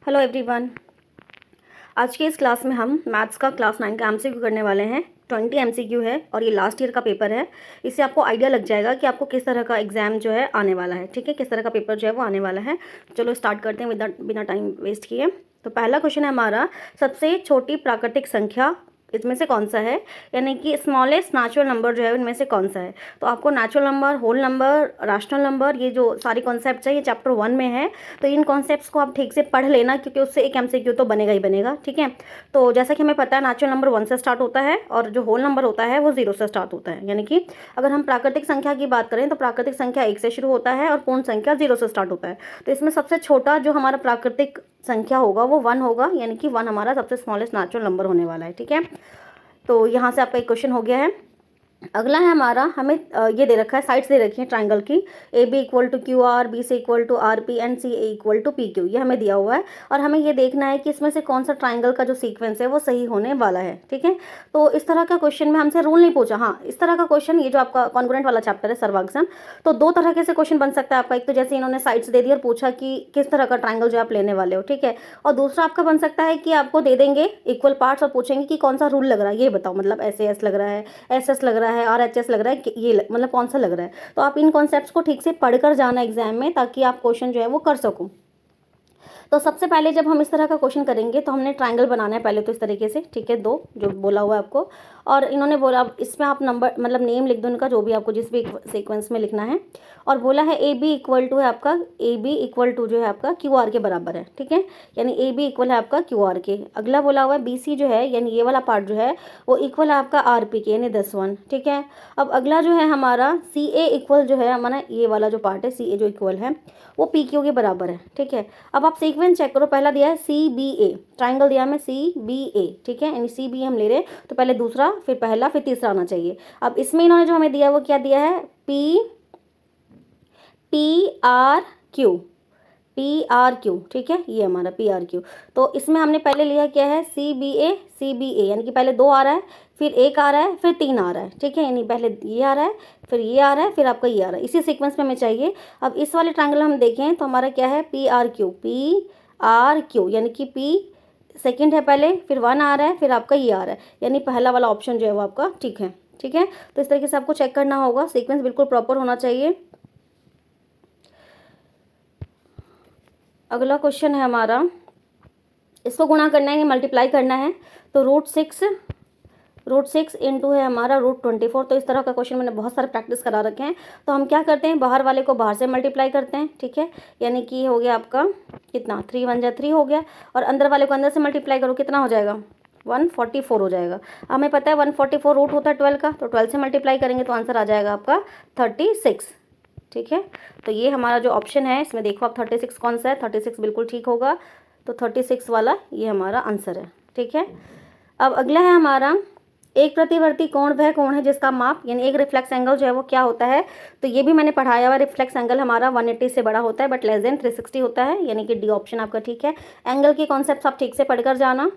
Hello everyone. आज के इस क्लास में हम मैथ्स का क्लास 9 का एमसीक्यू करने वाले हैं। 20 एमसीक्यू है और ये लास्ट ईयर का पेपर है। इससे आपको आइडिया लग जाएगा कि आपको किस तरह का एग्जाम जो है आने वाला है। ठीक है, किस तरह का पेपर जो है वो आने वाला है। चलो स्टार्ट करते हैं बिना टाइम वेस्ट किए। तो पहला क्वेश्चन है हमारा, सबसे छोटी प्राकृतिक संख्या इसमें से कौन सा है, यानी कि स्मॉलेस्ट नेचुरल नंबर जो है उनमें से कौन सा है। तो आपको natural number, whole number, rational number, ये जो सारी कॉन्सेप्ट्स है ये चैप्टर 1 में है। तो इन कॉन्सेप्ट्स को आप ठीक से पढ़ लेना, क्योंकि उससे एक एमसीक्यू तो बनेगा ही बनेगा। ठीक है, तो जैसा कि हमें पता है नेचुरल नंबर 1 से स्टार्ट होता है और जो होल नंबर होता है वो 0 से स्टार्ट होता है। यानी कि अगर हम प्राकृतिक संख्या की बात करें तो प्राकृतिक संख्या 1 से शुरू होता है और पूर्ण संख्या 0 से स्टार्ट होता है। तो इसमें सबसे छोटा जो हमारा प्राकृतिक संख्या होगा वो 1 होगा, यानी कि 1 हमारा सबसे स्मॉलेस्ट नेचुरल नंबर होने वाला है। ठीक है, तो यहाँ से आपका एक क्वेश्चन हो गया है। अगला है हमारा, हमें ये दे रखा है, साइड्स दे रखी है ट्राइंगल की, A B equal to Q R, B C equal to R P and C A equal to P Q, ये हमें दिया हुआ है। और हमें ये देखना है कि इसमें से कौन सा ट्राइंगल का जो सीक्वेंस है वो सही होने वाला है। ठीक है, तो इस तरह का क्वेश्चन में हमसे रूल नहीं पूछा। हाँ, इस तरह का क्वेश्चन, ये जो आपका कॉन्ग्रुएंट वाला चैप्टर है सर्वाक्सन, तो दो तरह के से क्वेश्चन बन सकता है आपका। एक तो जैसे इन्होंने साइड्स दे दी और पूछा कि किस तरह का ट्राइंगल जो आप लेने वाले हो। ठीक है, और दूसरा आपका बन सकता है कि आपको दे देंगे इक्वल पार्ट्स और पूछेंगे कि कौन सा रूल लग रहा है, ये बताओ, मतलब एस ए एस लग रहा है, एस एस लग रहा है, आर एच एस लग रहा है, ये मतलब कौन सा लग रहा है। तो आप इन कॉन्सेप्ट्स को ठीक से पढ़कर जाना एग्जाम में, ताकि आप क्वेश्चन जो है वो कर सको। तो सबसे पहले जब हम इस तरह का क्वेश्चन करेंगे तो हमने ट्रायंगल बनाना है पहले तो इस तरीके से। ठीक है, दो जो बोला हुआ है आपको, और इन्होंने बोला इसमें आप नंबर मतलब नेम लिख दो उनका, जो भी आपको जिस भी सीक्वेंस में लिखना है। और बोला है ए बी इक्वल टू है आपका, ए बी इक्वल टू जो है आपका क्यू आर के बराबर है। ठीक है, यानी ए बी इक्वल है आपका क्यू आर के। अगला बोला हुआ है बी सी जो है, यानी ये वाला पार्ट जो है वो इक्वल है आपका आर पी के, यानी 10 1। ठीक है, अब अगला जो है हमारा सी ए इक्वल जो है हमारा, ये वाला जो पार्ट है सी ए जो इक्वल है वो पी क्यू के बराबर है। ठीक है, अब आप सीक्वेंस चेक करो, पहला दिया है सी बी ए, ट्राइंगल दिया है हमें सी बी ए। ठीक है, यानी सी बी हम ले रहे हैं तो पहले दूसरा, फिर पहला, फिर तीसरा आना चाहिए। अब इसमें इन्होंने जो हमें दिया है वो क्या दिया है, P P R Q, P R Q. ठीक है, ये हमारा पी आर क्यू। तो इसमें हमने पहले लिया क्या है, सी बी ए, सी बी ए, यानी कि पहले 2 आ रहा है, फिर 1 आ रहा है, फिर 3 आ रहा है। ठीक है, यानी पहले ये आ रहा है, फिर ये आ रहा है, फिर आपका ये आ रहा है, इसी सीक्वेंस में हमें चाहिए। अब इस वाले ट्रायंगल हम देखें तो हमारा क्या है, P R Q, P R Q, यानी कि पी सेकेंड है पहले, फिर 1 आ रहा है, फिर आपका ये आ रहा है, यानी पहला वाला ऑप्शन जो है वो आपका ठीक है। ठीक है, तो इस तरीके से आपको चेक करना होगा, सीक्वेंस बिल्कुल प्रॉपर होना चाहिए। अगला क्वेश्चन है हमारा, इसको गुणा करना है, मल्टीप्लाई करना है। तो रूट सिक्स इंटू है हमारा रूट 24। तो इस तरह का क्वेश्चन मैंने बहुत सारे प्रैक्टिस करा रखे हैं। तो हम क्या करते हैं, बाहर वाले को बाहर से मल्टीप्लाई करते हैं। ठीक है, यानी कि हो गया आपका कितना, 3 1 जा 3 हो गया, और अंदर वाले को अंदर से मल्टीप्लाई करो, कितना हो जाएगा, 144 हो जाएगा। हमें पता है 144 रूट होता है 12 का, तो 12 से मल्टीप्लाई करेंगे तो आंसर आ जाएगा आपका 36। ठीक है, तो ये हमारा जो ऑप्शन है इसमें देखो आप 36 कौन सा है, 36 बिल्कुल ठीक होगा। तो 36 वाला ये हमारा आंसर है। ठीक है, अब अगला है हमारा, एक प्रतिवर्ती कोण वह कोण है जिसका माप, यानी एक रिफ्लेक्स एंगल जो है वो क्या होता है। तो ये भी मैंने पढ़ाया हुआ, रिफ्लेक्स एंगल हमारा 180 से बड़ा होता है बट लेस देन 360 होता है, यानी कि डी ऑप्शन आपका ठीक है। एंगल के कॉन्सेप्ट आप ठीक से पढ़कर जाना।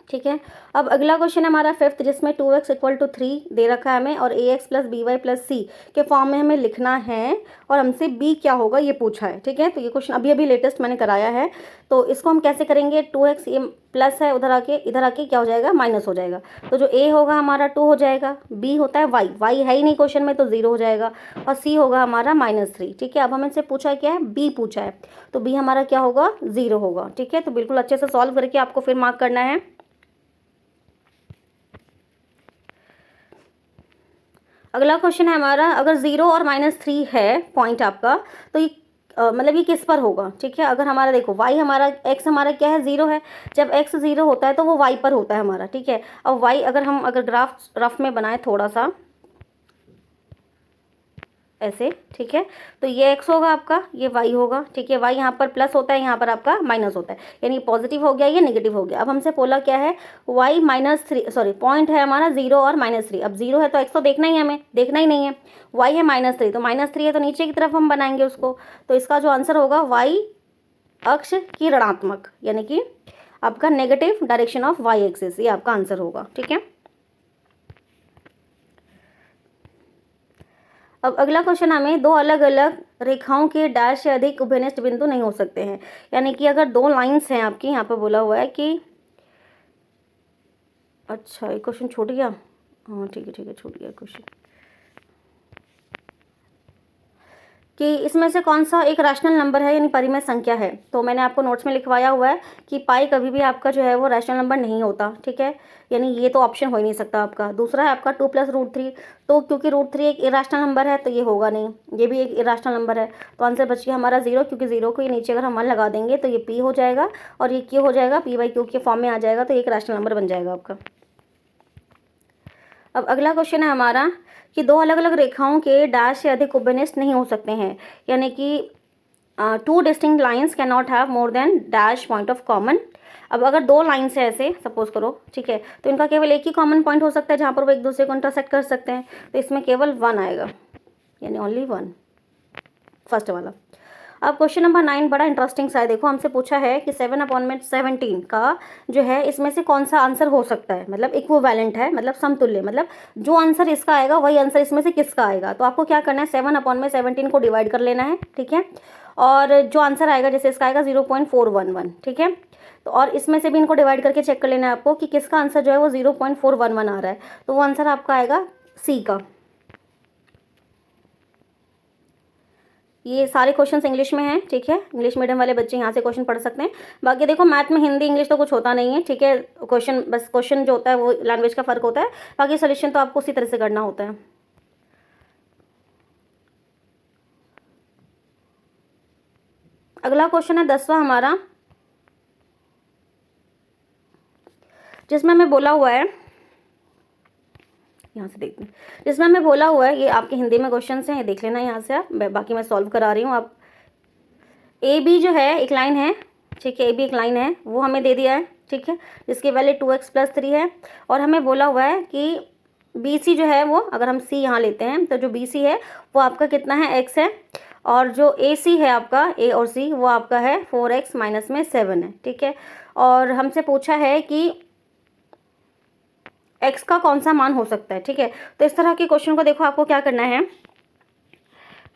ठीक है, अब अगला क्वेश्चन है हमारा 5th, जिसमें 2x इक्वल टू 3 दे रखा है हमें, और ax plus B Y plus C के फॉर्म में हमें लिखना है, और हमसे b क्या होगा ये पूछा है। ठीक है, तो ये क्वेश्चन अभी अभी लेटेस्ट मैंने कराया है। तो इसको हम कैसे करेंगे, 2x ये प्लस है, उधर आके इधर आके क्या हो जाएगा, माइनस हो जाएगा। तो जो a होगा हमारा 2 हो जाएगा, b होता है y है ही नहीं क्वेश्चन में तो 0 हो जाएगा, और c होगा हमारा -3। ठीक है, अब हमें से पूछा क्या है, b पूछा है, तो b हमारा क्या होगा, 0 होगा। ठीक है, तो बिल्कुल अच्छे से सॉल्व करके आपको फिर मार्क करना है। अगला क्वेश्चन है हमारा, अगर 0 और -3 है पॉइंट आपका, तो ये मतलब ये किस पर होगा। ठीक है, अगर हमारा देखो y हमारा, x हमारा क्या है, 0 है, जब x 0 होता है तो वो y पर होता है हमारा। ठीक है, अब y अगर ग्राफ रफ में बनाए थोड़ा सा ऐसे, ठीक है, तो ये x होगा आपका, ये y होगा। ठीक है, y यहाँ पर प्लस होता है, यहाँ पर आपका माइनस होता है, यानी पॉजिटिव हो गया, ये नेगेटिव हो गया। अब हमसे बोला क्या है, y -3, सॉरी पॉइंट है हमारा 0 और -3। अब 0 है तो x तो देखना ही है, हमें देखना ही नहीं है, y है -3, तो -3 है तो नीचे की तरफ हम बनाएंगे उसको। तो इसका जो आंसर होगा y अक्ष की ऋणात्मक, यानी कि आपका negative direction of y axis, ये आपका आंसर होगा। ठीक है, अब अगला क्वेश्चन हमें दो अलग अलग रेखाओं के डैश से अधिक उभयनिष्ठ बिंदु नहीं हो सकते हैं, यानी कि अगर दो लाइंस हैं आपकी, यहाँ पे बोला हुआ है कि, अच्छा ये क्वेश्चन छूट गया, हाँ ठीक है छूट गया क्वेश्चन, कि इसमें से कौन सा एक रैशनल नंबर है यानी परिमेय संख्या है। तो मैंने आपको नोट्स में लिखवाया हुआ है कि पाई कभी भी आपका जो है वो रैशनल नंबर नहीं होता, ठीक है, यानी ये तो ऑप्शन हो ही नहीं सकता आपका। दूसरा है आपका 2 + √3, तो क्योंकि √3 एक इरेशनल नंबर है तो ये होगा नहीं, ये भी एक इरेशनल नंबर है, तो आंसर बच गया हमारा 0, क्योंकि 0 को ये नीचे अगर हम 1 लगा देंगे तो ये पी हो जाएगा और ये क्यू हो जाएगा, p/q के फॉर्म में आ जाएगा, तो एक रैशनल नंबर बन जाएगा आपका। अब अगला क्वेश्चन है हमारा कि दो अलग अलग रेखाओं के डैश से अधिक उभयनिष्ठ नहीं हो सकते हैं, यानी कि 2 distinct lines can not have more than dash point of common. अब अगर दो लाइन्स है ऐसे सपोज करो, ठीक है, तो इनका केवल एक ही कॉमन पॉइंट हो सकता है जहाँ पर वो एक दूसरे को इंटरसेक्ट कर सकते हैं, तो इसमें केवल 1 आएगा, यानी ओनली 1, फर्स्ट वाला। अब क्वेश्चन नंबर 9 बड़ा इंटरेस्टिंग सा है, देखो हमसे पूछा है कि 7/17 का जो है इसमें से कौन सा आंसर हो सकता है, मतलब इक्विवेलेंट है, मतलब समतुल्य, मतलब जो आंसर इसका आएगा वही आंसर इसमें से किसका आएगा। तो आपको क्या करना है, 7/17 को डिवाइड कर लेना है, ठीक है, और जो आंसर आएगा जैसे इसका आएगा 0.411, ठीक है, तो और इसमें से भी इनको डिवाइड करके चेक कर लेना है आपको कि किसका आंसर जो है वो 0.411 आ रहा है, तो वो आंसर आपका आएगा सी का। ये सारे क्वेश्चंस इंग्लिश में हैं, ठीक है, इंग्लिश मीडियम वाले बच्चे यहाँ से क्वेश्चन पढ़ सकते हैं। बाकी देखो मैथ में हिंदी इंग्लिश तो कुछ होता नहीं है, ठीक है, क्वेश्चन बस क्वेश्चन जो होता है वो लैंग्वेज का फ़र्क होता है, बाकी सोल्यूशन तो आपको उसी तरह से करना होता है। अगला क्वेश्चन है 10वां हमारा, जिसमें हमें बोला हुआ है, यहाँ से देखते हैं, जिसमें हमें बोला हुआ है, ये आपके हिंदी में क्वेश्चन हैं, ये देख लेना यहाँ से आप, बाकी मैं सॉल्व करा रही हूँ। आप ए बी जो है एक लाइन है, ठीक है, ए बी एक लाइन है, वो हमें दे दिया है, ठीक है, जिसकी वैल्यू 2x + 3 है, और हमें बोला हुआ है कि बी सी जो है वो, अगर हम सी यहाँ लेते हैं तो जो बी सी है वो आपका कितना है, x है, और जो ए सी है आपका, ए और सी, वो आपका है 4x - 7 है, ठीक है, और हमसे पूछा है कि x का कौन सा मान हो सकता है, ठीक है। तो इस तरह के क्वेश्चन को देखो आपको क्या करना है,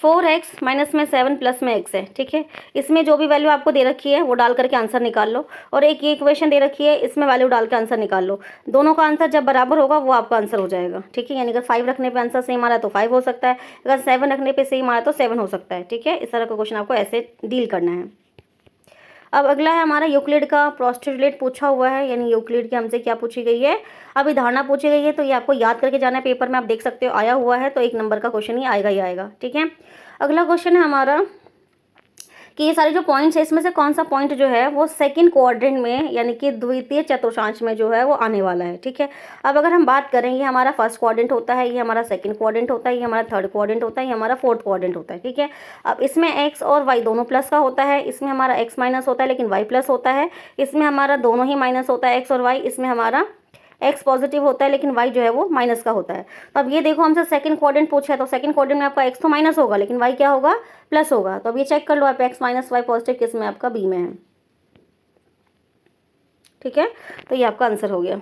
4x - 7 प्लस में x है, ठीक है, इसमें जो भी वैल्यू आपको दे रखी है वो डाल करके आंसर निकाल लो, और एक ये इक्वेशन दे रखी है इसमें वैल्यू डाल के आंसर निकाल लो, दोनों का आंसर जब बराबर होगा वो आपका आंसर हो जाएगा, ठीक है, यानी अगर 5 रखने पे आंसर सेम आ रहा है तो 5 हो सकता है, अगर 7 रखने पे सेम आ रहा है तो 7 हो सकता है, ठीक है, इस तरह का क्वेश्चन आपको ऐसे डील करना है। अब अगला है हमारा यूक्लिड का पोस्टुलेट पूछा हुआ है, यानी यूक्लिड की हमसे क्या पूछी गई है, अभी धारणा पूछी गई है, तो ये आपको याद करके जाना है, पेपर में आप देख सकते हो आया हुआ है, तो 1 नंबर का क्वेश्चन ही आएगा ही आएगा, ठीक है। अगला क्वेश्चन है हमारा कि ये सारे जो पॉइंट्स है इसमें से कौन सा पॉइंट जो है वो सेकंड क्वाड्रेंट में, यानी कि द्वितीय चतुर्थांश में जो है वो आने वाला है, ठीक है। अब अगर हम बात करें, ये हमारा फर्स्ट क्वाड्रेंट होता है, ये हमारा सेकंड क्वाड्रेंट होता है, ये हमारा थर्ड क्वाड्रेंट होता है, ये हमारा फोर्थ क्वाड्रेंट होता है, ठीक है। अब इसमें एक्स और वाई दोनों प्लस का होता है, इसमें हमारा एक्स माइनस होता है लेकिन वाई प्लस होता है, इसमें हमारा दोनों ही माइनस होता है एक्स और वाई, इसमें हमारा एक्स पॉजिटिव होता है लेकिन वाई जो है वो माइनस का होता है। तो अब ये देखो हमसे सेकंड क्वाड्रेंट पूछा है, तो सेकंड क्वाड्रेंट में आपका एक्स तो माइनस होगा लेकिन वाई क्या होगा, प्लस होगा, तो अब ये चेक कर लो आप, एक्स माइनस वाई पॉजिटिव किस में, आपका बी में है, ठीक है, तो ये आपका आंसर हो गया।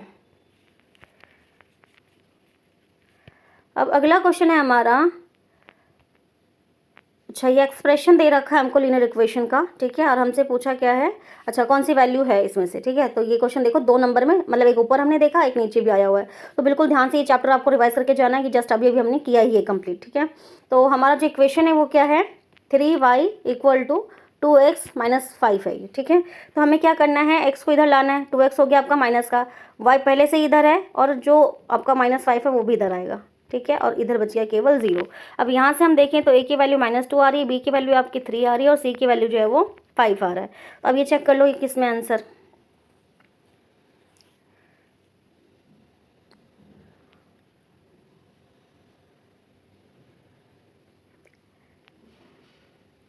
अब अगला क्वेश्चन है हमारा, अच्छा ये एक्सप्रेशन दे रखा है हमको लीनियर इक्वेशन का, ठीक है, और हमसे पूछा क्या है, अच्छा कौन सी वैल्यू है इसमें से, ठीक है, तो ये क्वेश्चन देखो 2 नंबर में, मतलब एक ऊपर हमने देखा एक नीचे भी आया हुआ है, तो बिल्कुल ध्यान से ये चैप्टर आपको रिवाइज करके जाना है कि जस्ट अभी अभी हमने किया ही है कंप्लीट, ठीक है। तो हमारा जो इक्वेशन है वो क्या है, 3y = 2x - 5 है, ठीक है। तो हमें क्या करना है, x को इधर लाना है, 2x हो गया आपका माइनस का, y पहले से इधर है, और जो आपका -5 है वो भी इधर आएगा, ठीक है, और इधर बच गया केवल 0। अब यहाँ से हम देखें तो a की वैल्यू -2 आ रही है, b की वैल्यू आपकी 3 आ रही है, और c की वैल्यू जो है वो 5 आ रहा है। तो अब ये चेक कर लो कि किस में आंसर,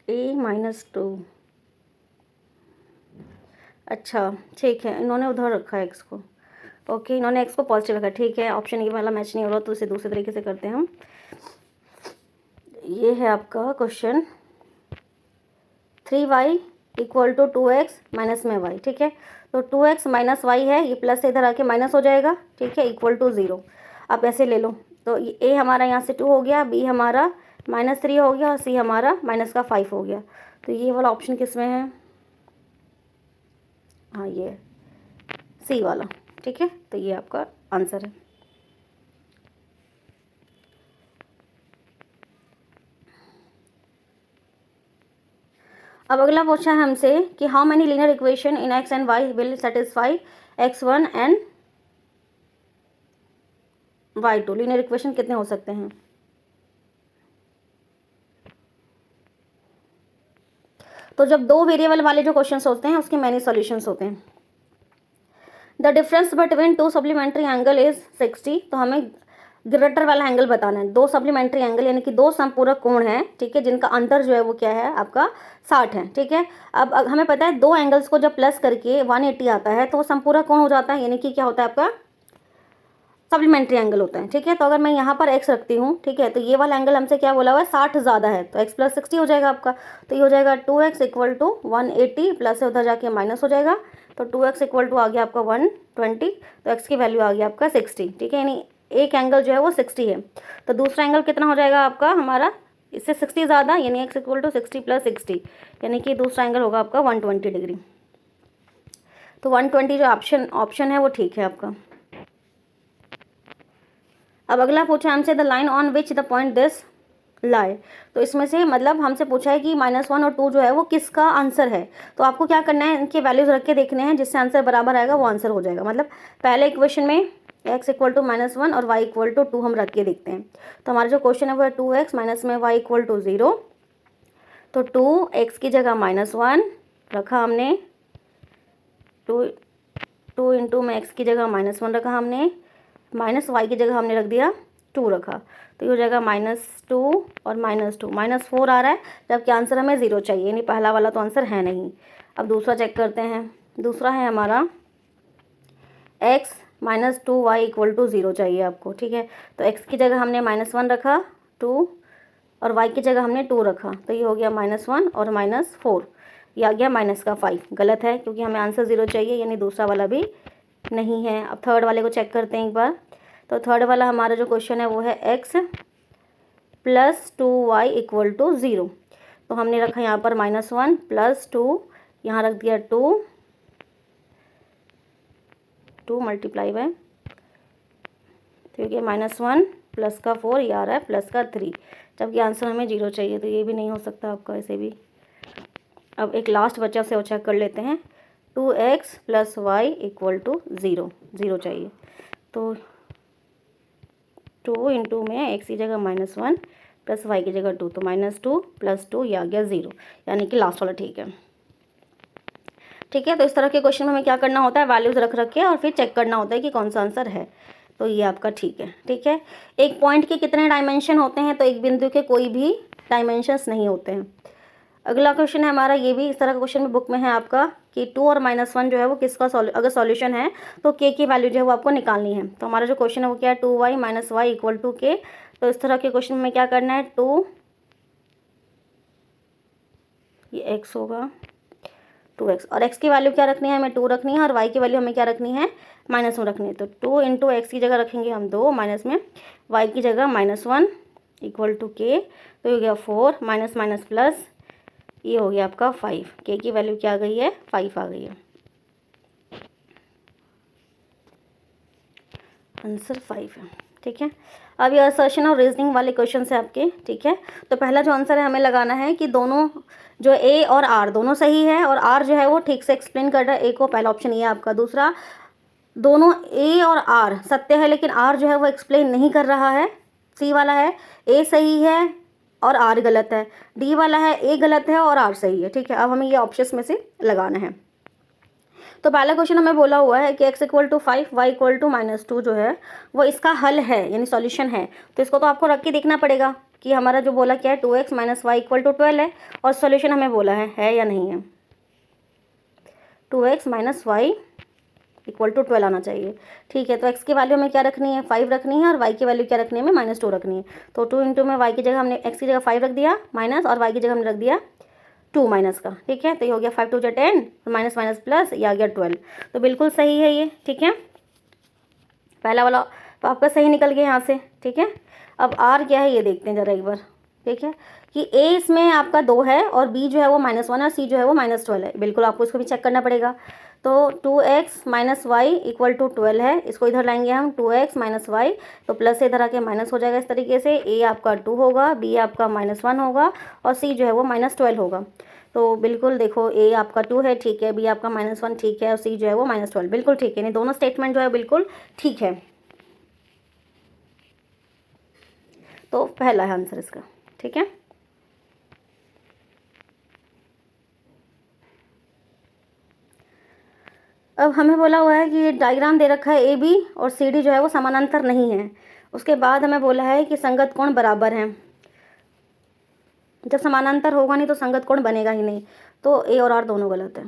a - 2, अच्छा ठीक है, इन्होंने उधर रखा है x को, ओके, इन्होंने x को पॉजिटिव रखा, ठीक है, ऑप्शन ये वाला मैच नहीं हो रहा तो इसे दूसरे तरीके से करते हैं हम। ये है आपका क्वेश्चन, 3y = 2x माइनस में y, ठीक है, तो 2x - y है, ये प्लस से इधर आके माइनस हो जाएगा, ठीक है, = 0। आप ऐसे ले लो, तो ए हमारा यहाँ से 2 हो गया, बी हमारा -3 हो गया और सी हमारा -5 हो गया। तो ये वाला ऑप्शन किस में है? हाँ, ये सी वाला। ठीक है, तो ये आपका आंसर है। अब अगला पूछा है हमसे कि how many linear equation in X and Y will satisfy x1 and y2। Linear equation कितने हो सकते हैं? तो जब 2 वेरिएबल वाले जो क्वेश्चंस होते हैं उसके मैनी सॉल्यूशंस होते हैं। The difference between 2 supplementary angle is 60। तो हमें ग्रेटर वाला एंगल बताना है। 2 सप्लीमेंट्री एंगल यानी कि 2 समपूरक कोण हैं, ठीक है, जिनका अंतर जो है वो क्या है आपका 60 है। ठीक है, अब हमें पता है 2 एंगल्स को जब प्लस करके 180 आता है तो वो समपूरक कोण हो जाता है, यानी कि क्या होता है आपका सप्लीमेंट्री एंगल होता है। ठीक है, तो अगर मैं यहाँ पर x रखती हूँ, ठीक है, तो ये वाला एंगल हमसे क्या बोला हुआ है 60 ज़्यादा है, तो x + 60 हो जाएगा आपका। तो ये हो जाएगा 2x = 180 प्लस है उधर जाके माइनस हो जाएगा, तो 2x = आ गया आपका 120। तो x की वैल्यू आ गया आपका 60। ठीक है, यानी एक एंगल जो है वो 60 है। तो दूसरा एंगल कितना हो जाएगा आपका हमारा इससे 60 ज़्यादा, यानी x = 60 + 60, यानी कि दूसरा एंगल होगा आपका 120 डिग्री। तो 120 जो ऑप्शन है वो ठीक है आपका। अब अगला पूछा हमसे the line on which the point this लाई। तो इसमें से मतलब हमसे पूछा है कि -1 और 2 जो है वो किसका आंसर है। तो आपको क्या करना है, इनके वैल्यूज रख के देखने हैं, जिससे आंसर बराबर आएगा वो आंसर हो जाएगा। मतलब पहले इक्वेशन में x = -1 और y = 2 हम रख के देखते हैं। तो हमारा जो क्वेश्चन है वो है 2x माइनस में y = 0। तो 2x की जगह -1 रखा हमने, 2 इंटू में x की जगह -1 रखा हमने, माइनस y की जगह हमने रख दिया 2 रखा। तो ये हो जाएगा -2 और -2, -4 आ रहा है, जबकि आंसर हमें 0 चाहिए, यानी पहला वाला तो आंसर है नहीं। अब दूसरा चेक करते हैं। दूसरा है हमारा x - 2y = 0 चाहिए आपको। ठीक है, तो x की जगह हमने -1 रखा 2 और y की जगह हमने 2 रखा, तो ये हो गया -1 और -4, ये आ गया -5। गलत है क्योंकि हमें आंसर 0 चाहिए, यानी दूसरा वाला भी नहीं है। अब थर्ड वाले को चेक करते हैं एक बार। तो थर्ड वाला हमारा जो क्वेश्चन है वो है x + 2y = 0। तो हमने रखा यहाँ पर -1 + 2, यहाँ रख दिया 2 मल्टीप्लाई बाय, तो ये -1 प्लस का 4, ये आ रहा है प्लस का 3, जबकि आंसर हमें 0 चाहिए, तो ये भी नहीं हो सकता आपका ऐसे भी। अब एक लास्ट बच्चा से वो चेक कर लेते हैं। 2x + y = 0, 0 चाहिए। तो 2 इंटू में x की जगह -1 प्लस y की जगह 2, तो -2 + 2, ये आ गया 0, यानी कि लास्ट वाला ठीक है। ठीक है, तो इस तरह के क्वेश्चन में हमें क्या करना होता है, वैल्यूज़ रख के और फिर चेक करना होता है कि कौन सा आंसर है। तो ये आपका ठीक है। ठीक है, एक पॉइंट के कितने डायमेंशन होते हैं, तो एक बिंदु के कोई भी डायमेंशंस नहीं होते हैं। अगला क्वेश्चन है हमारा, ये भी इस तरह का क्वेश्चन में बुक में है आपका कि 2 और -1 जो है वो किसका अगर सॉल्यूशन है तो k की वैल्यू जो है वो आपको निकालनी है। तो हमारा जो क्वेश्चन है वो क्या है, 2y - y = k। तो इस तरह के क्वेश्चन में क्या करना है, 2 ये x होगा 2x, और x की वैल्यू क्या रखनी है, हमें 2 रखनी है, और y की वैल्यू हमें क्या रखनी है, -1 रखनी है। तो 2 इंटू x की जगह रखेंगे हम 2, माइनस में y की जगह -1 = k। तो ये हो गया 4 माइनस माइनस प्लस, ये हो गया आपका 5। k की वैल्यू क्या आ गई है, 5 आ गई है। आंसर 5 है। ठीक है, अब ये असर्शन और रीजनिंग वाले क्वेश्चन है आपके। ठीक है, तो पहला जो आंसर है हमें लगाना है कि दोनों जो a और r दोनों सही है, और r जो है वो ठीक से एक्सप्लेन कर रहा है a को, पहला ऑप्शन ये है आपका। दूसरा, दोनों a और r सत्य है लेकिन r जो है वो एक्सप्लेन नहीं कर रहा है, c वाला है। a सही है और r गलत है, d वाला है a गलत है और r सही है। ठीक है, अब हमें ये ऑप्शंस में से लगाना है। तो पहला क्वेश्चन हमें बोला हुआ है कि x = 5 y = -2 जो है वो इसका हल है, यानी सॉल्यूशन है। तो इसको तो आपको रख के देखना पड़ेगा कि हमारा जो बोला क्या है, 2x - y = 12 है, और सॉल्यूशन हमें बोला है या नहीं है। 2x - y = 12 आना चाहिए। ठीक है, तो x की वैल्यू हमें क्या रखनी है, 5 रखनी है, और y की वैल्यू क्या रखनी है, हमें -2 रखनी है। तो 2 इंटू में y की जगह हमने x की जगह 5 रख दिया माइनस, और y की जगह हमने रख दिया 2 माइनस का। ठीक है, तो ये हो गया 5 × 2 = 10, माइनस माइनस प्लस, ये आ गया 12। तो बिल्कुल सही है ये। ठीक है, पहला वाला तो आपका सही निकल गया यहाँ से। ठीक है, अब r क्या है ये देखते हैं ज़रा एक बार। ठीक है, कि ए इसमें आपका 2 है और बी जो है वो -1 है और सी जो है वो -12 है। बिल्कुल आपको इसको भी चेक करना पड़ेगा। तो 2x - y = 12 है। इसको इधर लाएंगे हम 2x - y, तो प्लस से इधर आके माइनस हो जाएगा इस तरीके से। ए आपका 2 होगा, बी आपका -1 होगा और सी जो है वो -12 होगा। तो बिल्कुल देखो, ए आपका 2 है, ठीक है, बी आपका -1 ठीक है और सी जो है वो -12 बिल्कुल ठीक है। यानी दोनों स्टेटमेंट जो है बिल्कुल ठीक है। तो पहला है आंसर इसका, ठीक है। अब हमें बोला हुआ है कि ये डायग्राम दे रखा है ए बी और सी डी जो है वो समानांतर नहीं है। उसके बाद हमें बोला है कि संगत कोण बराबर हैं। जब समानांतर होगा नहीं तो संगत कोण बनेगा ही नहीं। तो ए और आर दोनों गलत है।